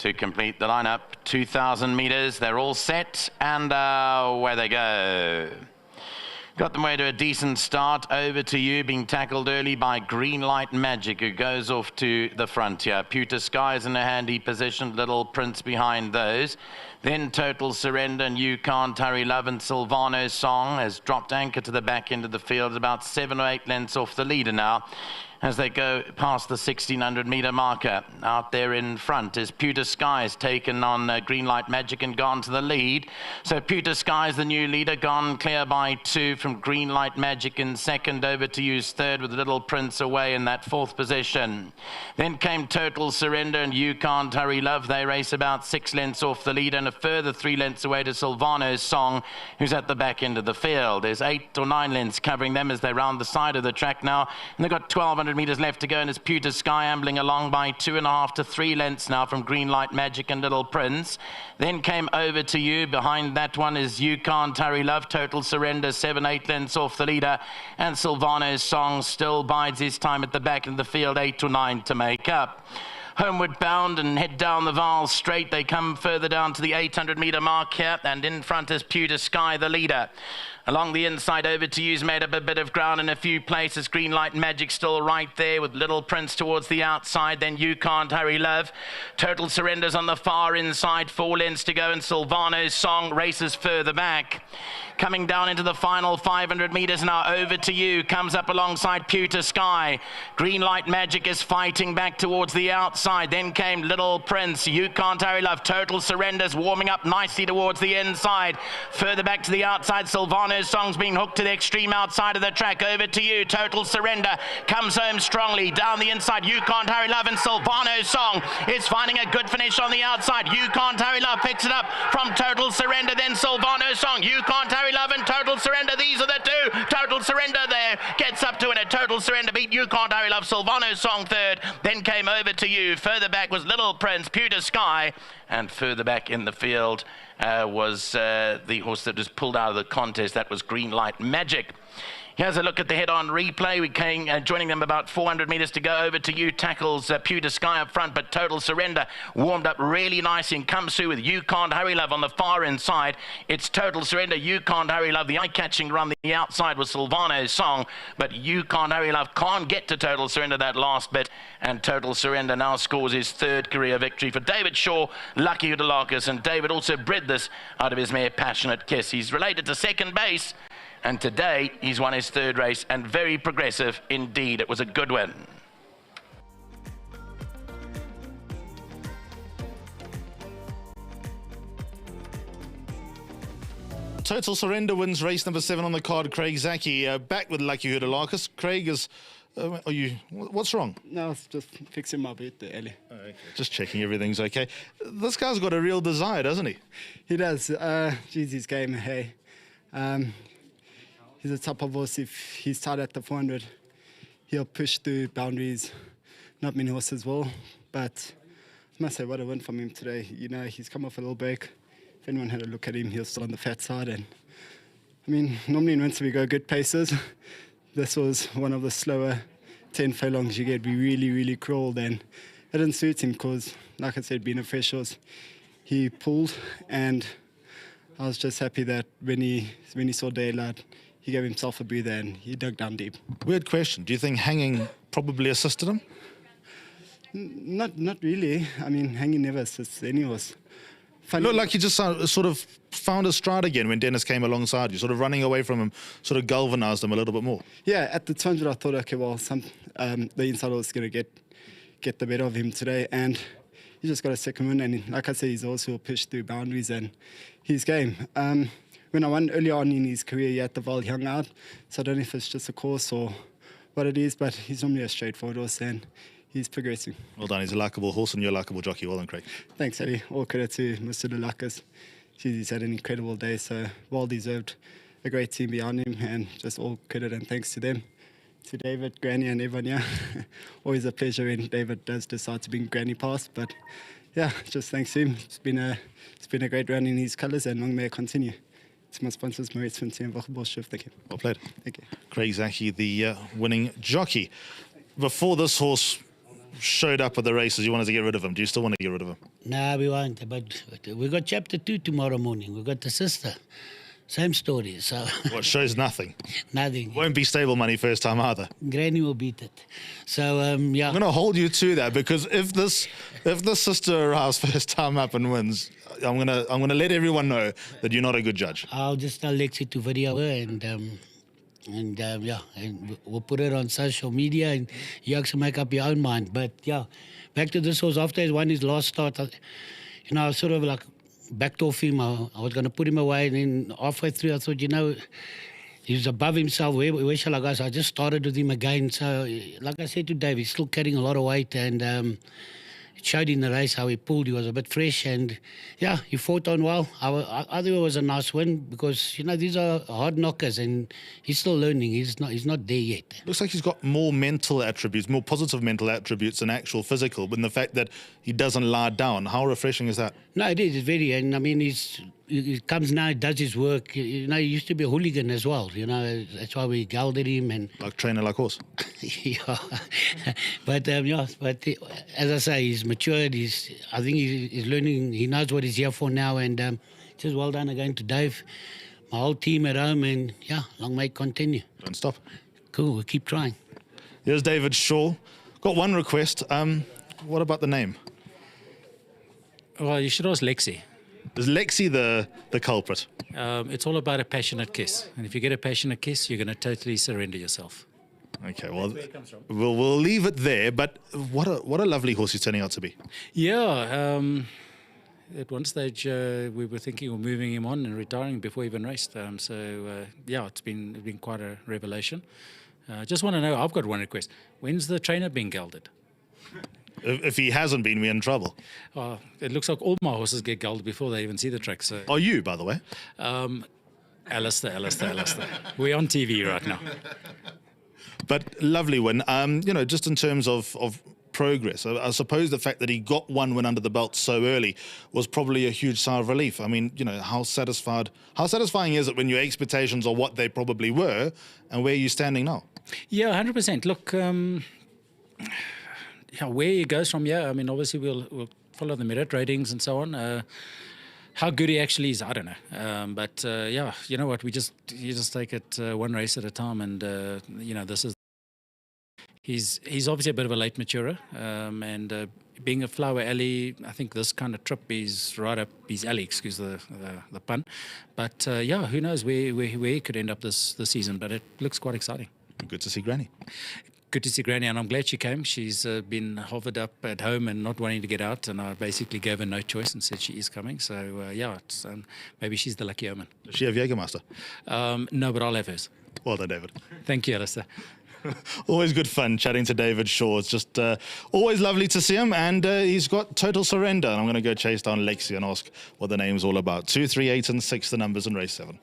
to complete the lineup. 2,000 meters, they're all set, and away they go. Got them way to a decent start. Over to you, being tackled early by Green Light Magic, who goes off to the front here. Pewter Skies in a handy position, Little Prince behind those. Then Total Surrender and You Can't Hurry Love and Silvano's Song has dropped anchor to the back end of the field, about 7 or 8 lengths off the leader now, as they go past the 1,600 meter marker. Out there in front is Pewter Skies, taken on Green Light Magic and gone to the lead. So Pewter Skies, the new leader, gone clear by 2 from Green Light Magic in second. Over to You's third, with Little Prince away in that 4th position. Then came Total Surrender and You Can't Hurry Love. They race about 6 lengths off the lead, and a further 3 lengths away to Silvano's Song, who's at the back end of the field. There's 8 or 9 lengths covering them as they round the side of the track now, and they've got 1,200 meters left to go, and it's Pewter Sky ambling along by 2.5 to 3 lengths now from Green Light Magic and Little Prince. Then came Over to You. Behind that one is You Can't Hurry Love. Total Surrender 7, 8 lengths off the leader, and Silvano's Song still bides his time at the back of the field, 8 to 9 to make up. Homeward bound and head down the VAAL straight. They come further down to the 800 meter mark here, and in front is Pewter Sky, the leader. Along the inside, Over to You's made up a bit of ground in a few places. Green Light Magic still right there, with Little Prince towards the outside. Then You Can't Hurry Love. Total Surrender's on the far inside, 4 lengths to go, and Silvano's Song races further back. Coming down into the final 500 meters now, Over to You comes up alongside Pewter Sky. Green Light Magic is fighting back towards the outside. Then came Little Prince. You Can't Hurry Love. Total Surrender's warming up nicely towards the inside. Further back to the outside, Silvano's Song's being hooked to the extreme outside of the track. Over to You. Total Surrender comes home strongly. Down the inside, You Can't Hurry Love, and Silvano's Song is finding a good finish on the outside. You Can't Hurry Love picks it up from Total Surrender, then Silvano's Song. You Can't Hurry Love and Total Surrender, these are the two. Total Surrender there gets up to it. A Total Surrender beat You Can't Hurry Love. Silvano's Song third, then came Over to You. Further back was Little Prince, Pewter Sky, and further back in the field was the horse that was pulled out of the contest. That was Green Light Magic. Here's a look at the head-on replay. We came joining them about 400 meters to go. Over to You tackles Pewter Sky up front, but Total Surrender warmed up really nicely and comes through with You Can't Hurry Love on the far inside. It's Total Surrender, You Can't Hurry Love. The eye-catching run the outside was Silvano's Song, but You Can't Hurry Love can't get to Total Surrender that last bit, and Total Surrender now scores his 3rd career victory for David Shaw, Lucky Udalakis, and David also bred this out of his mare Passionate Kiss. He's related to second base, and today he's won his 3rd race, and very progressive indeed. It was a good win. Total Surrender wins race number 7 on the card. Craig Zaki back with Lucky Udalakis. Craig is... what's wrong? No, it's just fixing my boot there, Ellie. Oh, okay. Just checking everything's okay. This guy's got a real desire, doesn't he? He does. Geez, his game, hey. He's a type of horse, if he's tied at the 400, he'll push through boundaries. Not many horses will, but I must say, what a win from him today. You know, he's come off a little break. If anyone had a look at him, he was still on the fat side. And I mean, normally in winter we go good paces. This was one of the slower 10 furlongs you get. We really crawled, and it didn't suit him because, like I said, being a fresh horse, he pulled, and I was just happy that when he saw daylight, he gave himself a breather and he dug down deep. Weird question. Do you think hanging probably assisted him? Not really. I mean, hanging never assists any horse. Looked like he just sort of found his stride again when Dennis came alongside you, sort of running away from him, sort of galvanised him a little bit more. Yeah, at the time I thought, okay, well, the inside was going to get the better of him today, and he just got a second win. And like I said, he's also pushed through boundaries and his game. When I won earlier on in his career, he had the VAAL hung out, so I don't know if it's just a course or what it is, but he's normally a straightforward horse, and he's progressing. Well done. He's a likeable horse and you're a likeable jockey. Well done, Craig. Thanks, Eddie. All credit to Mr. Udalakis. He's had an incredible day, so well deserved. A great team behind him, and just all credit and thanks to them. To David, Granny, and everyone here. Always a pleasure when David does decide to bring Granny past, but yeah, just thanks to him. It's been a great run in his colours, and long may it continue. To my sponsors, Maurice Vinci and Wachenbos. Thank you. Well played. Thank you. Craig Zaki, the winning jockey. Before this horse showed up at the races, you wanted to get rid of him. Do you still want to get rid of him? Nah, we won't. But we got chapter 2 tomorrow morning. We got the sister. Same story. So What shows nothing? nothing. Won't be stable money first time either. Granny will beat it. So yeah. I'm going to hold you to that, because if the sister arrives first time up and wins, I'm gonna let everyone know that you're not a good judge. I'll just tell Lexi to video her and yeah, and we'll put it on social media, and you actually make up your own mind. But yeah, back to this horse. After he won his last start, I was sort of like backed off him. I was going to put him away, and then halfway through I thought, he was above himself. Where shall I go? So I just started with him again. So like I said to Dave, he's still carrying a lot of weight, and it showed in the race how he pulled. He was a bit fresh, and yeah, he fought on well. I think it was a nice win, because these are hard knockers, and he's still learning. He's not there yet. Looks like he's got more mental attributes, more positive mental attributes than actual physical. But in the fact that he doesn't lie down, how refreshing is that? No, it is. It's very, and I mean, he comes now, he does his work. He used to be a hooligan as well. That's why we gelded him, and Like trainer, like horse. yeah. But as I say, he's matured. I think he's learning. He knows what he's here for now, and just well done again to Dave, my whole team at home, and yeah, long may it continue. Don't stop. Cool, we'll keep trying. Here's David Shaw. Got one request. What about the name? Well, you should ask Lexi. Is Lexi the culprit? It's all about a passionate kiss. And if you get a passionate kiss, you're going to totally surrender yourself. Okay, well, we'll leave it there. But what a lovely horse he's turning out to be. Yeah. At one stage, we were thinking of moving him on and retiring before he even raced. Yeah, it's been quite a revelation. Just want to know, I've got one request. When's the trainer being gelded? If he hasn't been, we're in trouble. It looks like all my horses get gelded before they even see the track. So, Are you, by the way? Alistair. We're on TV right now. But lovely win. Just in terms of progress, I suppose the fact that he got one win under the belt so early was probably a huge sigh of relief. I mean, how satisfying is it when your expectations are what they probably were, and where are you standing now? Yeah, 100%. Look, where he goes from here, I mean, obviously we'll follow the merit ratings and so on. How good he actually is, I don't know. But yeah, you know what? You just take it one race at a time, and this is. He's obviously a bit of a late maturer, and being a flower alley, I think this kind of trip is right up his alley. Excuse the pun, but yeah, who knows where he could end up this season? But it looks quite exciting. Good to see Granny. Good to see Granny, and I'm glad she came. She's been hovered up at home and not wanting to get out, and I basically gave her no choice and said she is coming. So yeah, maybe she's the lucky omen. Does she have Jägermeister? No, but I'll have hers. Well done, David. Thank you, Alistair. Always good fun chatting to David Shaw. It's just always lovely to see him, and he's got total surrender. And I'm going to go chase down Lexi and ask what the name's all about. 2, 3, 8 and 6, the numbers in race 7.